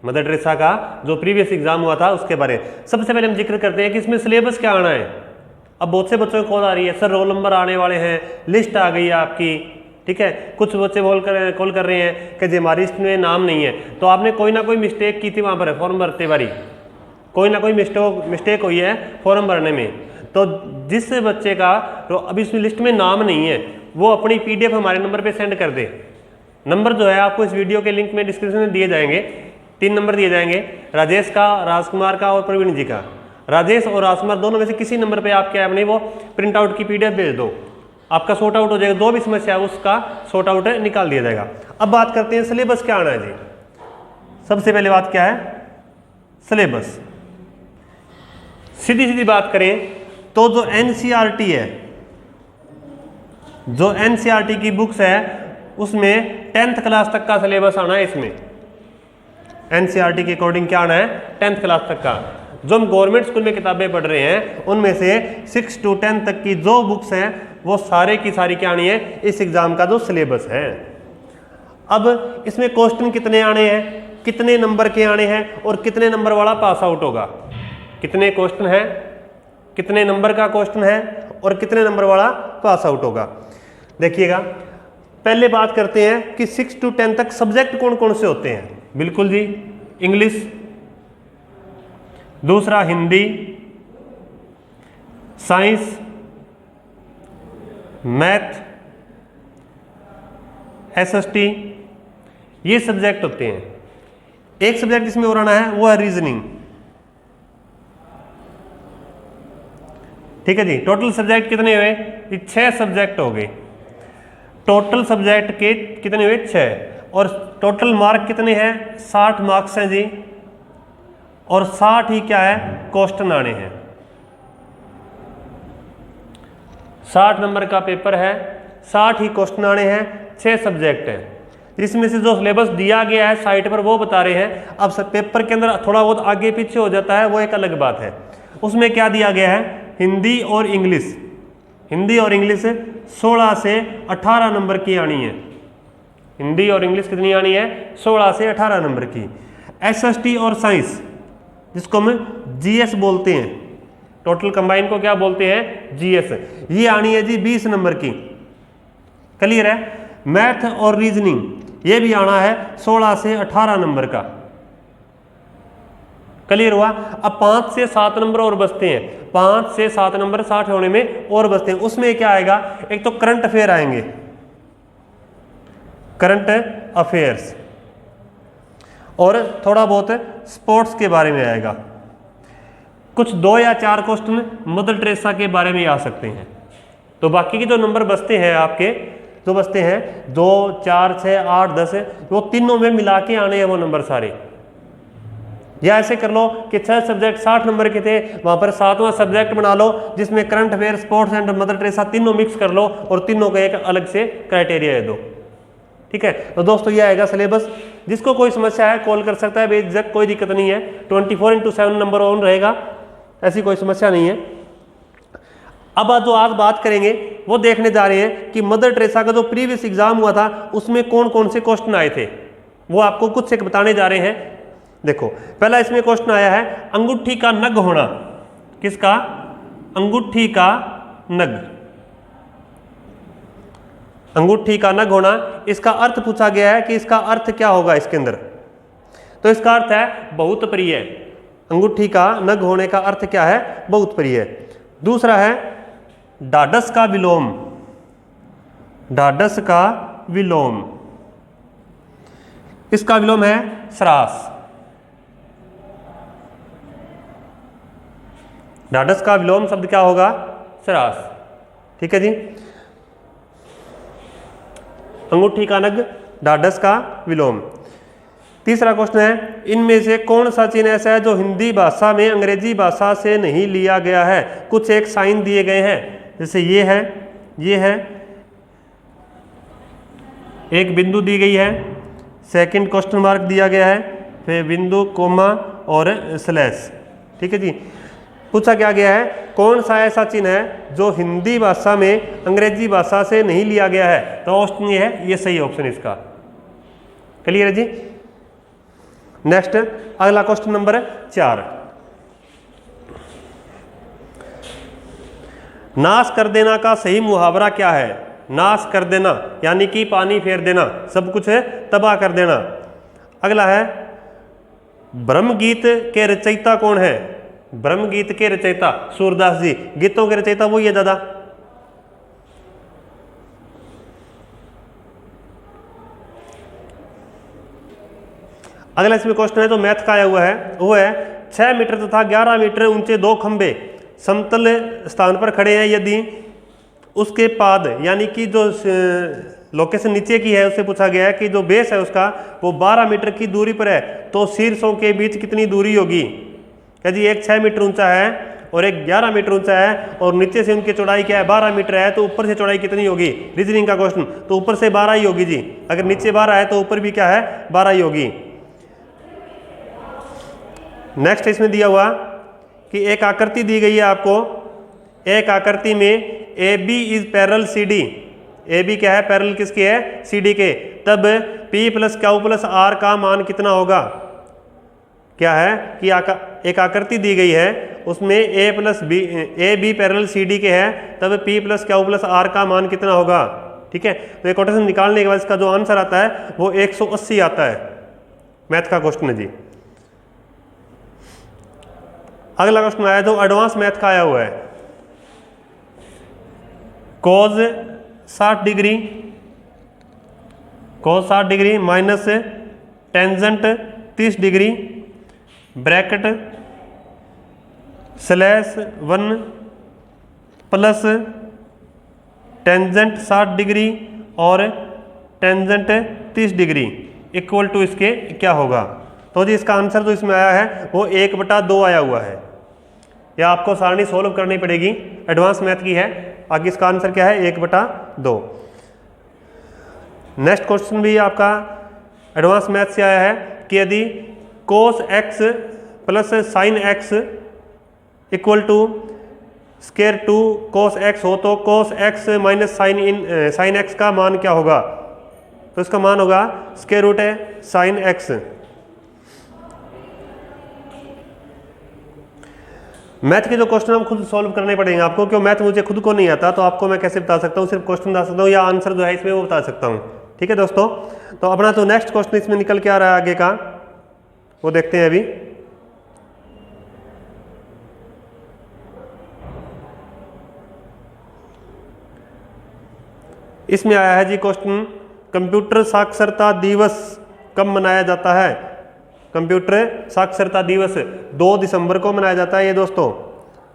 Mother Teresa का जो previous exam हुआ था उसके बारे में। सबसे पहले हम जिक्र करते हैं कि इसमें सिलेबस क्या आना है। अब बहुत से बच्चों को कॉल आ रही है, सर रोल नंबर आने वाले हैं, लिस्ट आ गई है आपकी, ठीक है। कुछ बच्चे कॉल कर रहे हैं कि जी हमारी लिस्ट में नाम नहीं है, तो आपने कोई ना कोई मिस्टेक की थी वहाँ पर फॉर्म भरते बारी, कोई ना कोई मिस्टेक हुई है फॉर्म भरने में। तो जिस बच्चे का तो अभी इसमें लिस्ट में नाम नहीं है वो अपनी PDF हमारे नंबर पे सेंड कर दे। नंबर जो है आपको इस वीडियो के लिंक में डिस्क्रिप्शन में दिए जाएंगे, 3 नंबर दिए जाएंगे, राजेश का, राजकुमार का और प्रवीण जी का। राजेश और राजकुमार दोनों में से किसी नंबर पे आप क्या अपनी वो प्रिंट आउट की PDF भेज दो, आपका सॉर्ट आउट हो जाएगा। जो भी समस्या है उसका सॉर्ट आउट निकाल दिया जाएगा। अब बात करते हैं सिलेबस क्या आना है जी। सबसे पहले बात क्या है, सिलेबस। सीधी सीधी बात करें तो जो NCERT है, जो NCERT की बुक्स है उसमें 10th क्लास तक का सिलेबस आना है। इसमें NCERT के अकॉर्डिंग क्या आना है, 10th क्लास तक का। जो हम गवर्नमेंट स्कूल में किताबें पढ़ रहे हैं उनमें से 6 to 10 तक की जो बुक्स हैं वो सारे की सारी क्या आनी है, इस एग्जाम का जो सिलेबस है। अब इसमें क्वेश्चन कितने आने हैं, कितने नंबर के आने हैं और कितने नंबर वाला पास आउट होगा, कितने क्वेश्चन है, कितने नंबर का क्वेश्चन है और कितने नंबर वाला पास आउट होगा। देखिएगा, पहले बात करते हैं कि 6 to 10 तक सब्जेक्ट कौन कौन से होते हैं। बिल्कुल जी, इंग्लिश, दूसरा हिंदी, साइंस, मैथ, SST, ये सब्जेक्ट होते हैं। एक सब्जेक्ट इसमें और आना है वो है रीजनिंग, ठीक है जी। टोटल सब्जेक्ट कितने हुए, 6 सब्जेक्ट हो गए। टोटल सब्जेक्ट के कितने हुए, 6, और टोटल मार्क कितने हैं, 60 मार्क्स हैं जी, और 60 ही क्या है, क्वेश्चन आने हैं। 60 नंबर का पेपर है, 60 ही क्वेश्चन आने हैं, 6 सब्जेक्ट हैं। इसमें से जो सिलेबस दिया गया है साइट पर वो बता रहे हैं। अब पेपर के अंदर थोड़ा बहुत आगे पीछे हो जाता है वो एक अलग बात है। उसमें क्या दिया गया है, हिंदी और इंग्लिश, हिंदी और इंग्लिश 16 से 18 नंबर की आनी है। हिंदी और इंग्लिश कितनी आनी है, 16 से 18 नंबर की। SST और साइंस जिसको हम GS बोलते हैं, टोटल कंबाइन को क्या बोलते हैं, GS, ये आनी है जी 20 नंबर की। क्लियर है। मैथ और रीजनिंग ये भी आना है 16 से 18 नंबर का। क्लियर हुआ। अब 5 से 7 नंबर और बचते हैं, 5 से 7 नंबर 60 होने में और बचते हैं। उसमें क्या आएगा, एक तो करंट अफेयर आएंगे, करंट अफेयर्स, और थोड़ा बहुत स्पोर्ट्स के बारे में आएगा। कुछ 2 या 4 क्वेश्चन मदर टेरेसा के बारे में आ सकते हैं। तो बाकी के जो नंबर बचते हैं आपके, जो बचते हैं 2, 4, 6, 8, 10, वो तीनों में मिला के आने हैं वो नंबर सारे। या ऐसे कर लो कि 6 सब्जेक्ट 60 नंबर के थे, वहां पर 7वां सब्जेक्ट बना लो जिसमें current affair, sports and mother Teresa तीनों मिक्स कर लो और तीनों का एक अलग से क्राइटेरिया दे दो। ठीक है। तो दोस्तों ये आएगा सिलेबस। जिसको कोई समस्या है कॉल कर सकता है, बेझिझक, कोई दिक्कत नहीं है। 24/7 नंबर ऑन रहेगा, ऐसी कोई समस्या नहीं है। अब जो आज बात करेंगे वो देखने जा रहे हैं कि मदर टेरेसा का जो प्रीवियस एग्जाम हुआ था उसमें कौन कौन से क्वेश्चन आए थे, वो आपको कुछ से बताने जा रहे हैं। देखो, पहला इसमें क्वेश्चन आया है अंगूठी का नग होना। किसका, अंगूठी का नग, अंगूठी का नग होना। इसका अर्थ पूछा गया है कि इसका अर्थ क्या होगा इसके अंदर। तो इसका अर्थ है बहुत प्रिय। अंगूठी का नग होने का अर्थ क्या है, बहुत प्रिय। दूसरा है ढाढ़स का विलोम, ढाढ़स का विलोम, इसका विलोम है सरास। ढाढ़स का विलोम शब्द क्या होगा, सरास। ठीक है जी। अंगूठी का नग, ढाढ़स का विलोम। तीसरा क्वेश्चन है इनमें से कौन सा चिन्ह ऐसा है जो हिंदी भाषा में अंग्रेजी भाषा से नहीं लिया गया है। कुछ एक साइन दिए गए हैं, जैसे ये है, ये है, एक बिंदु दी गई है, सेकंड क्वेश्चन मार्क दिया गया है, फिर बिंदु, कोमा और स्लैश। ठीक है जी। पूछा क्या गया है, कौन सा ऐसा चिन्ह है जो हिंदी भाषा में अंग्रेजी भाषा से नहीं लिया गया है। तो ऑप्शन ये है, ये सही ऑप्शन इसका। क्लियर है जी। नेक्स्ट अगला क्वेश्चन नंबर 4, नाश कर देना का सही मुहावरा क्या है? नाश कर देना यानी कि पानी फेर देना, सब कुछ है तबाह कर देना। अगला है ब्रह्मगीत के रचयिता कौन है? ब्रह्मगीत के रचयिता सूरदास जी, गीतों के रचयिता वही है दादा। अगला इसमें क्वेश्चन है जो मैथ का आया हुआ है, वो है 6 मीटर तथा 11 मीटर ऊंचे 2 खंबे समतल स्थान पर खड़े हैं, यदि उसके पाद यानी कि जो लोकेशन नीचे की है उससे पूछा गया है कि जो बेस है उसका वो 12 मीटर की दूरी पर है, तो शीर्षों के बीच कितनी दूरी होगी? क्या जी, एक 6 मीटर ऊंचा है और एक 11 मीटर ऊंचा है और नीचे से उनकी चौड़ाई क्या है 12 मीटर है, तो ऊपर से चौड़ाई कितनी होगी? रीजनिंग का क्वेश्चन, तो ऊपर से 12 ही होगी जी। अगर नीचे 12 है तो ऊपर भी क्या है 12 ही होगी। नेक्स्ट इसमें दिया हुआ कि एक आकृति दी गई है आपको, एक आकृति में A B is parallel C D, A B क्या है पैरेलल किसके है? सी डी के, तब P plus Q plus R का मान कितना होगा? क्या है कि एक आकृति दी गई है उसमें A B parallel C D के है, तब P plus Q plus R का मान कितना होगा? ठीक है, तो ये कोटेशन निकालने के बाद इसका जो आंसर आता है वो 180 आता है। मैथ का क्वेश्चन है जी। अगला क्वेश्चन आया जो एडवांस मैथ का आया हुआ है, कोज 60 degree minus tangent 30 degree bracket /1 plus tangent 60 degree और टेंजेंट 30 डिग्री इक्वल टू इसके क्या होगा? तो जी इसका आंसर जो इसमें आया है वो 1/2 आया हुआ है। या आपको सारणी सोल्व करनी पड़ेगी, एडवांस मैथ की है। आगे इसका आंसर क्या है 1/2। नेक्स्ट क्वेश्चन भी आपका एडवांस मैथ से आया है कि यदि cos x plus sin x equal to square 2 cos x हो तो cos x minus sin x का मान क्या होगा? तो इसका मान होगा स्क्वायर रूट है sin x। मैथ के जो क्वेश्चन हम खुद सॉल्व करने पड़ेंगे आपको, क्यों मैथ मुझे खुद को नहीं आता तो आपको मैं कैसे बता सकता हूँ? सिर्फ क्वेश्चन बता सकता हूँ या आंसर जो है इसमें वो बता सकता हूँ। ठीक है दोस्तों, तो अपना तो नेक्स्ट क्वेश्चन इसमें निकल के आ रहा है आगे का, वो देखते हैं अभी। इसमें आया है जी क्वेश्चन, कंप्यूटर साक्षरता दिवस कब मनाया जाता है? कंप्यूटर साक्षरता दिवस 2 दिसंबर को मनाया जाता है। ये दोस्तों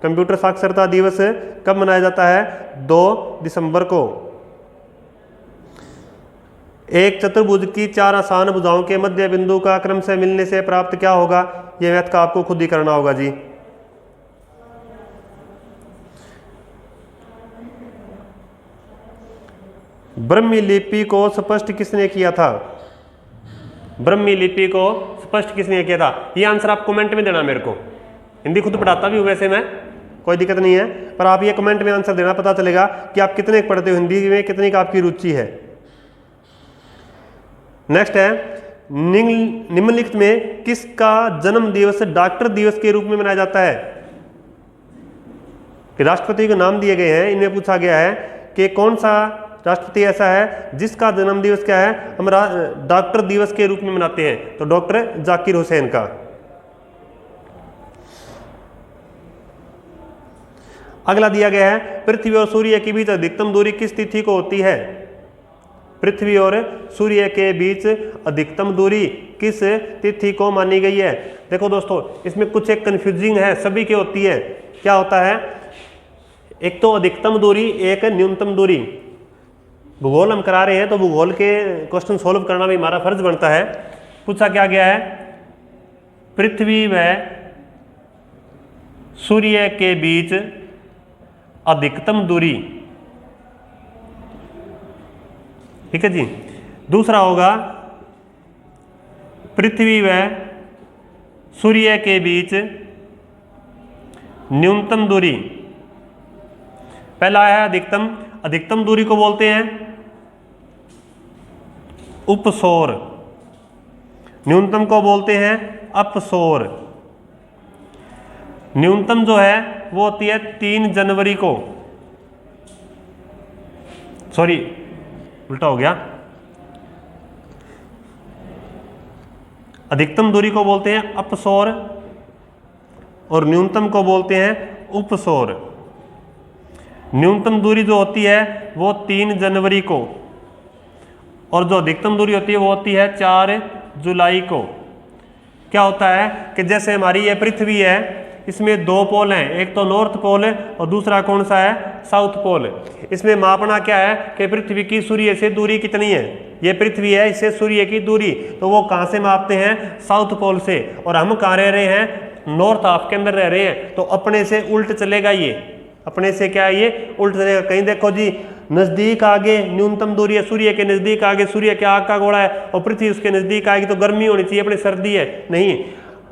कंप्यूटर साक्षरता दिवस कब मनाया जाता है? 2 दिसंबर को। एक चतुर्भुज की 4 आसान भुजाओं के मध्य बिंदु का क्रम से मिलने से प्राप्त क्या होगा? ये मैथ का आपको खुद ही करना होगा जी। ब्रह्मी लिपि को स्पष्ट किसने किया था? ब्रह्मी लिपि को स्पष्ट किसने किया था? ये आंसर आप कमेंट में देना मेरे को। हिंदी खुद पढ़ाता भी हूँ वैसे मैं, कोई दिक्कत नहीं है, पर आप ये कमेंट में आंसर देना, पता चलेगा कि आप कितने पढ़ते हो हिंदी में, कितनी का आपकी रुचि है। नेक्स्ट है, निम्नलिखित में किसका जन्म दिवस डॉक्टर दिवस के रूप में मनाया जाता है? कि राष्ट्रपति को नाम दिए गए हैं, इनमें पूछा गया है कि कौन सा राष्ट्रपति ऐसा है जिसका जन्म दिवस क्या है हम डॉक्टर दिवस के रूप में मनाते हैं? तो डॉक्टर जाकिर हुसैन का। अगला दिया गया है, पृथ्वी और सूर्य के बीच अधिकतम दूरी किस तिथि को होती है? पृथ्वी और सूर्य के बीच अधिकतम दूरी किस तिथि को मानी गई है? देखो दोस्तों इसमें कुछ एक कंफ्यूजिंग है, सभी की होती है। क्या होता है? एक तो अधिकतम दूरी, एक न्यूनतम दूरी। भूगोल हम करा रहे हैं तो भूगोल के क्वेश्चन सोल्व करना भी हमारा फर्ज बनता है। पूछा क्या गया है? पृथ्वी व सूर्य के बीच अधिकतम दूरी। ठीक है जी। दूसरा होगा पृथ्वी व सूर्य के बीच न्यूनतम दूरी। पहला है अधिकतम, अधिकतम दूरी को बोलते हैं उपसौर। न्यूनतम को बोलते हैं अपसौर। न्यूनतम जो है वो होती है 3 जनवरी को, सॉरी उल्टा हो गया, अधिकतम दूरी को बोलते हैं अपसौर और न्यूनतम को बोलते हैं उपसौर। न्यूनतम दूरी जो होती है वो 3 जनवरी को और जो अधिकतम दूरी होती है वो होती है 4 जुलाई को। क्या होता है कि जैसे हमारी ये पृथ्वी है, इसमें 2 पोल हैं, एक तो नॉर्थ पोल है और दूसरा कौन सा है, साउथ पोल। इसमें मापना क्या है कि पृथ्वी की सूर्य से दूरी कितनी है। ये पृथ्वी है, इससे सूर्य की दूरी, तो वो कहाँ से मापते हैं, साउथ पोल से। और हम कहाँ रह रहे हैं, नॉर्थ हाफ के अंदर रह रहे हैं, तो अपने से उल्ट चलेगा, ये अपने से क्या है, ये उल्ट चलेगा। कहीं देखो जी, नजदीक आगे न्यूनतम दूरी है, सूर्य के नजदीक आगे, सूर्य के आग का गोला है और पृथ्वी उसके नजदीक आएगी, तो गर्मी होनी चाहिए, अपनी सर्दी है, नहीं।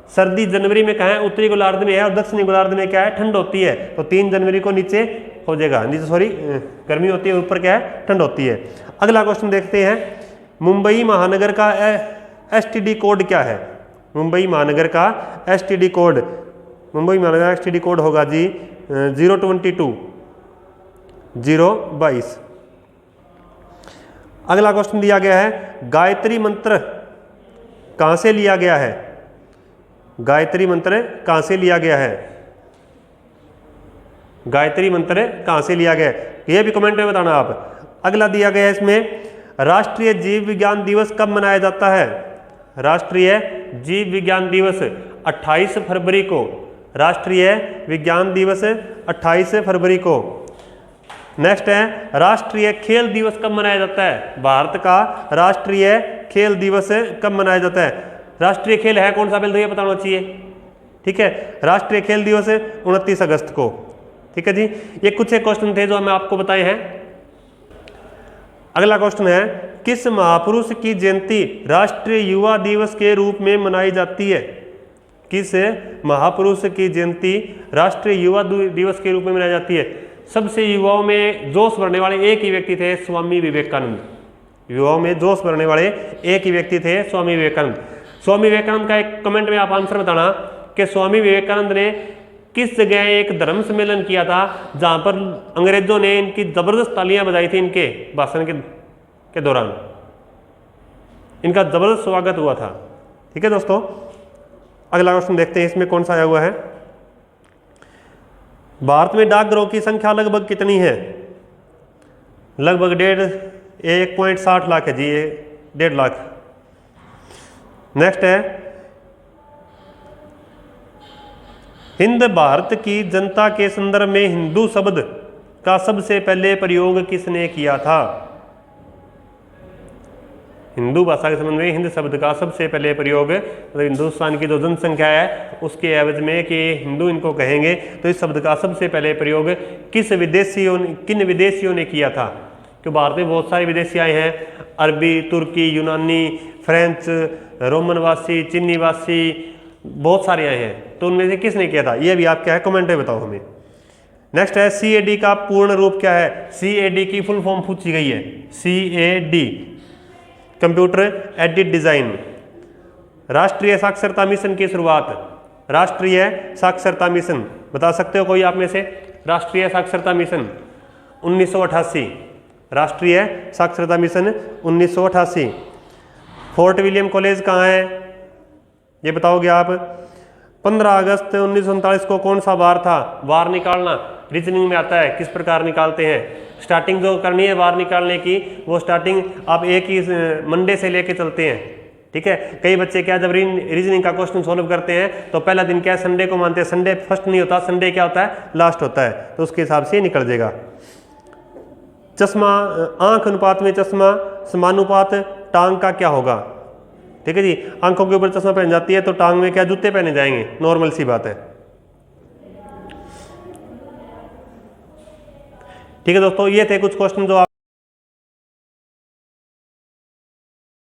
सर्दी जनवरी में कहाँ है, उत्तरी गोलार्ध में है और दक्षिणी गोलार्ध में क्या है, ठंड होती है। तो 3 जनवरी को नीचे हो जाएगा, नीचे सॉरी गर्मी होती है, ऊपर क्या है, ठंड होती है। अगला क्वेश्चन देखते हैं, मुंबई महानगर का STD कोड क्या है। मुंबई महानगर का STD कोड, मुंबई महानगर का STD कोड होगा जी 022। अगला क्वेश्चन दिया गया है, गायत्री मंत्र कहाँ से लिया गया है। गायत्री मंत्र कहाँ से लिया गया है, गायत्री मंत्र कहाँ से लिया गया है, यह भी कमेंट में बताना आप। अगला दिया गया है इसमें, राष्ट्रीय जीव विज्ञान दिवस कब मनाया जाता है। राष्ट्रीय जीव विज्ञान दिवस 28 फरवरी को। राष्ट्रीय विज्ञान दिवस 28 फरवरी को। नेक्स्ट है, राष्ट्रीय खेल दिवस कब मनाया जाता है। भारत का राष्ट्रीय खेल दिवस कब मनाया जाता है। राष्ट्रीय खेल है कौन सा, पहले तो ये बताना चाहिए, ठीक है। राष्ट्रीय खेल दिवस 29 अगस्त को, ठीक है जी। ये कुछ एक क्वेश्चन थे जो हमें आपको बताए हैं। अगला क्वेश्चन है, किस महापुरुष की जयंती राष्ट्रीय युवा दिवस के रूप में मनाई जाती है। किस महापुरुष की जयंती राष्ट्रीय युवा दिवस के रूप में मनाई जाती है। सबसे युवाओं में जोश भरने वाले एक ही व्यक्ति थे, स्वामी विवेकानंद। युवाओं में जोश भरने वाले एक ही व्यक्ति थे, स्वामी विवेकानंद। स्वामी विवेकानंद का एक कमेंट में आप आंसर बताना कि स्वामी विवेकानंद ने किस जगह एक धर्म सम्मेलन किया था जहां पर अंग्रेजों ने इनकी जबरदस्त तालियां बजाई थी, इनके भाषण के दौरान इनका जबरदस्त स्वागत हुआ था, ठीक है दोस्तों। अगला क्वेश्चन देखते हैं, इसमें कौन सा आया हुआ है। भारत में डाकघरों की संख्या लगभग कितनी है। लगभग 1.60 लाख है जी, ये 1.5 लाख। नेक्स्ट है, हिंद भारत की जनता के संदर्भ में हिंदू शब्द का सबसे पहले प्रयोग किसने किया था। हिंदू भाषा के संबंध में हिंद शब्द का सबसे पहले प्रयोग, मतलब हिंदुस्तान की जो जनसंख्या है उसके एवज में कि हिंदू इनको कहेंगे, तो इस शब्द का सबसे पहले प्रयोग किन विदेशियों ने किया था। क्योंकि भारत में बहुत सारे विदेशी आए हैं, अरबी, तुर्की, यूनानी, फ्रेंच, रोमनवासी, चीनीवासी, बहुत सारे आए हैं, तो उनमें से किसने किया था, ये भी आप क्या है कमेंट में बताओ हमें। नेक्स्ट है, CAD का पूर्ण रूप क्या है। CAD की फुल फॉर्म पूछी गई है, CAD कंप्यूटर एडेड डिजाइन। राष्ट्रीय साक्षरता मिशन की शुरुआत, राष्ट्रीय साक्षरता मिशन बता सकते हो कोई आप में से। राष्ट्रीय साक्षरता मिशन 1988, राष्ट्रीय साक्षरता मिशन 1988। फोर्ट विलियम कॉलेज कहाँ है, ये बताओगे आप। 15 अगस्त 1939 को कौन सा वार था। वार निकालना रीजनिंग में आता है, किस प्रकार निकालते हैं। स्टार्टिंग जो करनी है वार निकालने की, वो स्टार्टिंग आप एक ही मंडे से लेके चलते हैं, ठीक है। कई बच्चे क्या जब रीजनिंग का क्वेश्चन सॉल्व करते हैं तो पहला दिन क्या है, संडे को मानते हैं। संडे फर्स्ट नहीं होता, संडे क्या होता है, लास्ट होता है, तो उसके हिसाब से निकल जाएगा। चश्मा, आंख अनुपात में चश्मा समानुपात टांग का क्या होगा, ठीक है जी। आंखों के ऊपर चश्मा पहन जाती है तो टांग में क्या जूते पहने जाएंगे, नॉर्मल सी बात है, ठीक है दोस्तों। ये थे कुछ क्वेश्चन जो